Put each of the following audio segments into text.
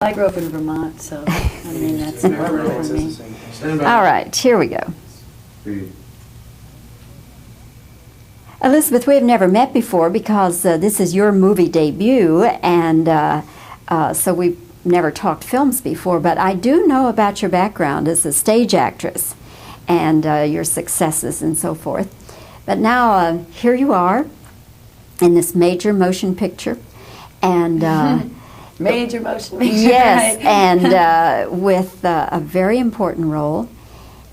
I grew up in Vermont, so I mean that's normal for me. All right, here we go. Elizabeth, we have never met before because this is your movie debut, and so we've never talked films before, but I do know about your background as a stage actress and your successes and so forth. But now here you are in this major motion picture, and major motion picture. Yes, right. and with a very important role.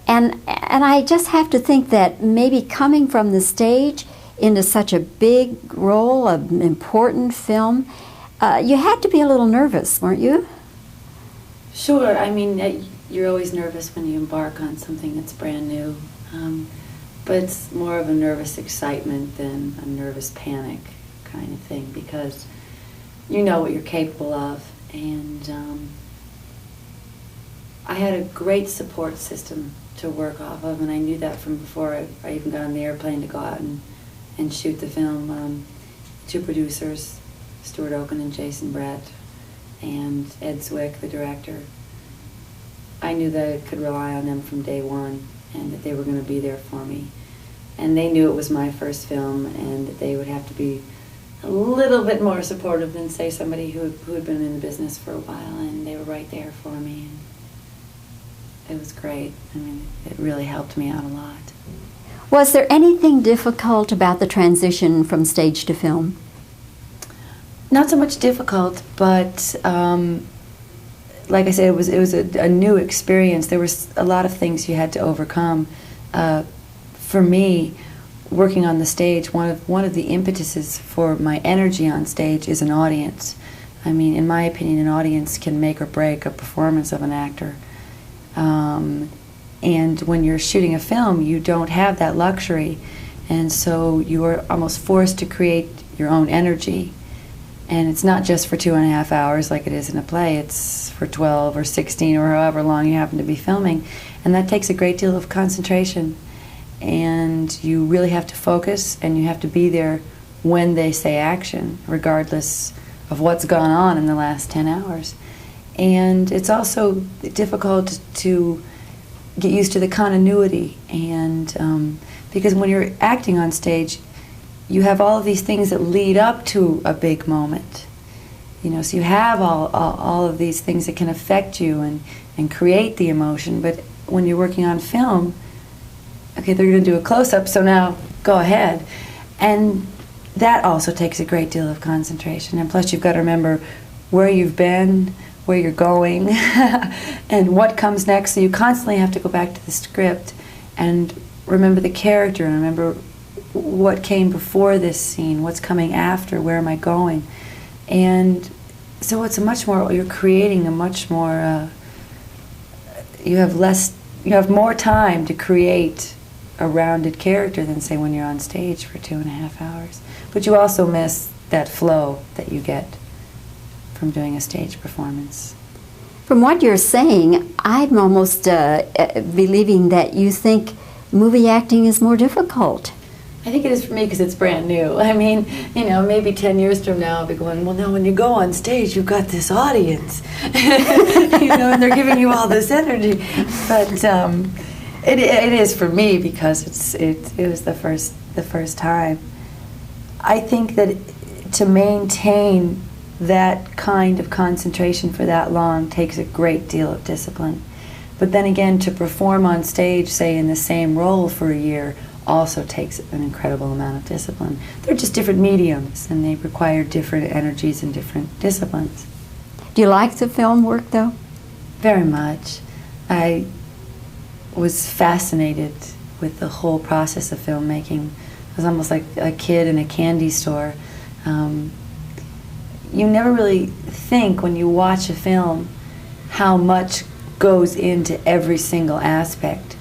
And I just have to think that maybe coming from the stage into such a big role, an important film, you had to be a little nervous, weren't you? Sure. I mean, you're always nervous when you embark on something that's brand new, but it's more of a nervous excitement than a nervous panic kind of thing, because you know what you're capable of, and I had a great support system to work off of, and I knew that from before I even got on the airplane to go out and shoot the film. Two producers, Stuart Oken and Jason Brett, and Ed Zwick, the director. I knew that I could rely on them from day one, and that they were going to be there for me. And they knew it was my first film, and that they would have to be a little bit more supportive than, say, somebody who had been in the business for a while, and they were right there for me. And it was great. I mean, it really helped me out a lot. Was there anything difficult about the transition from stage to film? Not so much difficult, but like I said, it was a new experience. There was a lot of things you had to overcome. For me, working on the stage, one of the impetuses for my energy on stage is an audience. I mean, in my opinion, an audience can make or break a performance of an actor. And when you're shooting a film, you don't have that luxury, and so you are almost forced to create your own energy. And it's not just for 2.5 hours like it is in a play, it's for 12 or 16 or however long you happen to be filming. And that takes a great deal of concentration. And you really have to focus, and you have to be there when they say action, regardless of what's gone on in the last 10 hours. And it's also difficult to get used to the continuity, and because when you're acting on stage, you have all of these things that lead up to a big moment. You know, so you have all of these things that can affect you and create the emotion, but when you're working on film, okay, they're going to do a close-up, so now go ahead. And that also takes a great deal of concentration, and plus you've got to remember where you've been, where you're going, and what comes next, so you constantly have to go back to the script and remember the character, and remember what came before this scene, what's coming after, where am I going. And so it's a much more, you're creating a much more, you have more time to create a rounded character than, say, when you're on stage for 2.5 hours. But you also miss that flow that you get from doing a stage performance. From what you're saying, I'm almost believing that you think movie acting is more difficult. I think it is for me because it's brand new. I mean, you know, maybe 10 years from now I'll be going, well, now when you go on stage, you've got this audience, you know, and they're giving you all this energy. But it is for me because it was the first time. I think that to maintain that kind of concentration for that long takes a great deal of discipline. But then again, to perform on stage, say, in the same role for a year also takes an incredible amount of discipline. They're just different mediums, and they require different energies and different disciplines. Do you like the film work, though? Very much. I was fascinated with the whole process of filmmaking. I was almost like a kid in a candy store. You never really think when you watch a film how much goes into every single aspect.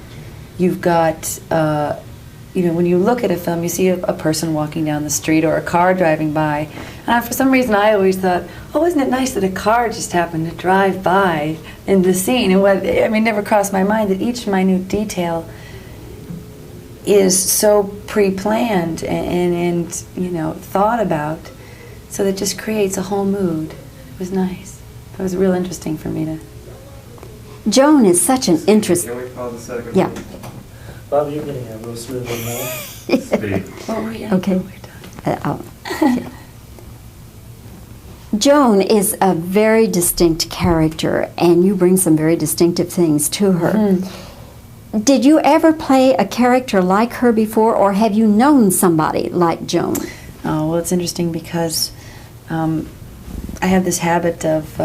You've got, you know, when you look at a film, you see a person walking down the street or a car driving by. And for some reason, I always thought, oh, isn't it nice that a car just happened to drive by in the scene? And it never crossed my mind that each minute detail is so pre-planned and you know, thought about. So that just creates a whole mood. It was nice. it was real interesting for me to. Joan is such an interest. Can we pause a second? Yeah. Bob, you're getting a real smooth one now. Speed. What were you? Okay. We're done. Okay. Joan is a very distinct character, and you bring some very distinctive things to her. Mm-hmm. Did you ever play a character like her before, or have you known somebody like Joan? Oh, well, it's interesting because I have this habit of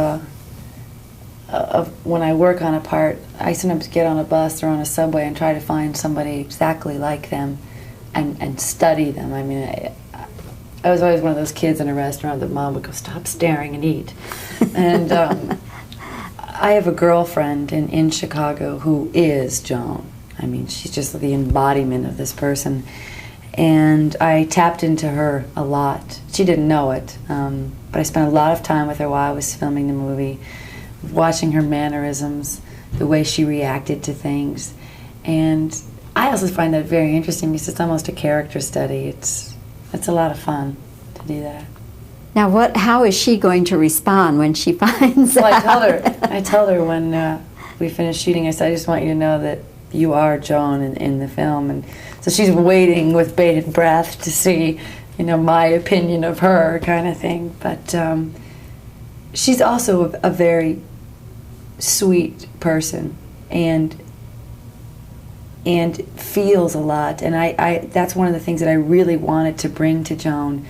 when I work on a part, I sometimes get on a bus or on a subway and try to find somebody exactly like them and study them. I mean, I was always one of those kids in a restaurant that mom would go, "Stop staring and eat." And I have a girlfriend in Chicago who is Joan. I mean, she's just the embodiment of this person. And I tapped into her a lot. She didn't know it, but I spent a lot of time with her while I was filming the movie, watching her mannerisms, the way she reacted to things. And I also find that very interesting because it's almost a character study. It's a lot of fun to do that. Now, how is she going to respond when she finds Well, out? I told her when we finished shooting, I said, "I just want you to know that you are Joan in the film." And so she's waiting with bated breath to see, my opinion of her kind of thing. But she's also a very sweet person and feels a lot. And I that's one of the things that I really wanted to bring to Joan,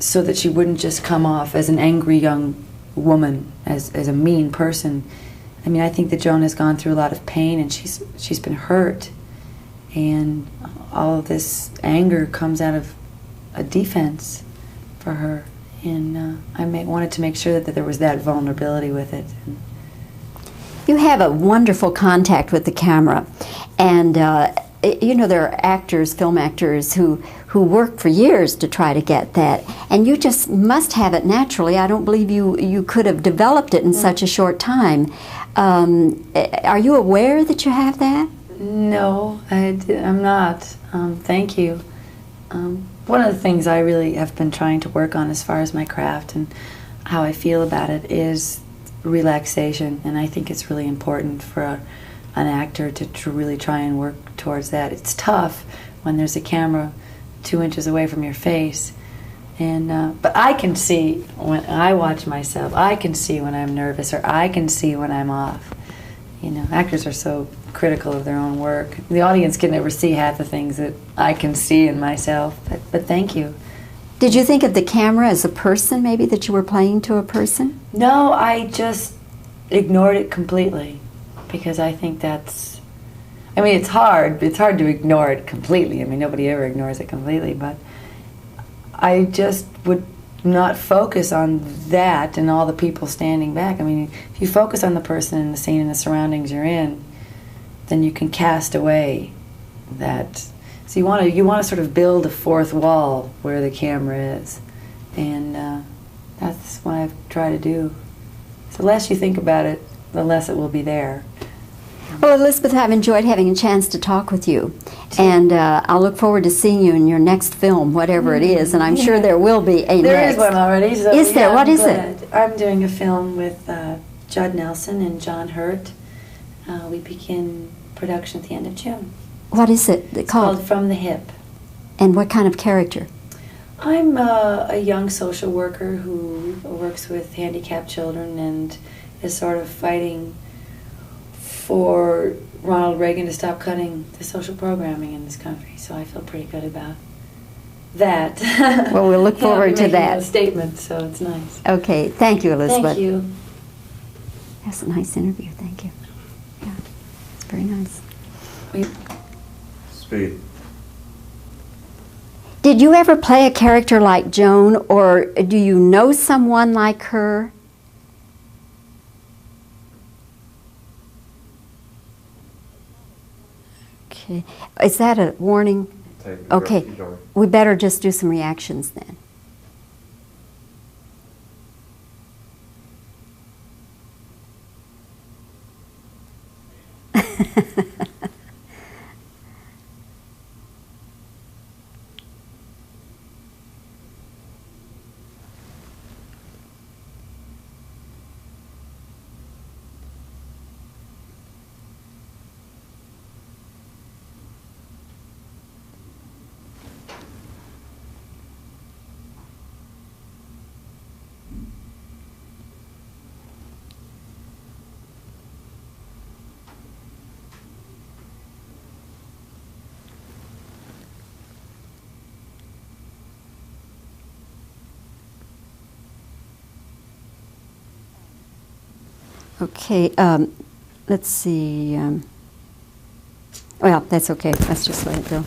so that she wouldn't just come off as an angry young woman, as a mean person. I mean, I think that Joan has gone through a lot of pain, and she's been hurt, and all of this anger comes out of a defense for her. And I wanted to make sure that there was that vulnerability with it. You have a wonderful contact with the camera, and there are actors, film actors, who work for years to try to get that, and you just must have it naturally. I don't believe you could have developed it in such a short time. Are you aware that you have that? No, I'm not. Thank you. One of the things I really have been trying to work on as far as my craft and how I feel about it is relaxation, and I think it's really important for an actor to really try and work towards that. It's tough when there's a camera 2 inches away from your face, and but I can see when I watch myself. I can see when I'm nervous, or I can see when I'm off. Actors are so critical of their own work. The audience can never see half the things that I can see in myself. But thank you. Did you think of the camera as a person, maybe, that you were playing to a person? No, I just ignored it completely, because I think it's hard. It's hard to ignore it completely. I mean, nobody ever ignores it completely, but I just would not focus on that and all the people standing back. I mean, if you focus on the person and the scene and the surroundings you're in, then you can cast away that. So you want to sort of build a fourth wall where the camera is, and that's what I've tried to do. So the less you think about it, the less it will be there. Well, Elizabeth, I've enjoyed having a chance to talk with you, and I'll look forward to seeing you in your next film, whatever it is, and I'm sure there will be a There next. is one already. So Is there? yeah, What I'm is glad. it? I'm doing a film with Judd Nelson and John Hurt. We begin production at the end of June. What is it It's called? called From the Hip. And what kind of character? I'm a young social worker who works with handicapped children and is sort of fighting for Ronald Reagan to stop cutting the social programming in this country. So I feel pretty good about that. Well, we'll look forward to making that. A statement, so it's nice. Okay, thank you, Elizabeth. Thank you. That's a nice interview, thank you. Yeah, it's very nice. Speed. Did you ever play a character like Joan, or do you know someone like her? Okay. Is that a warning? Okay. We better just do some reactions then. Okay, let's see. Well, that's okay. Let's just let it go.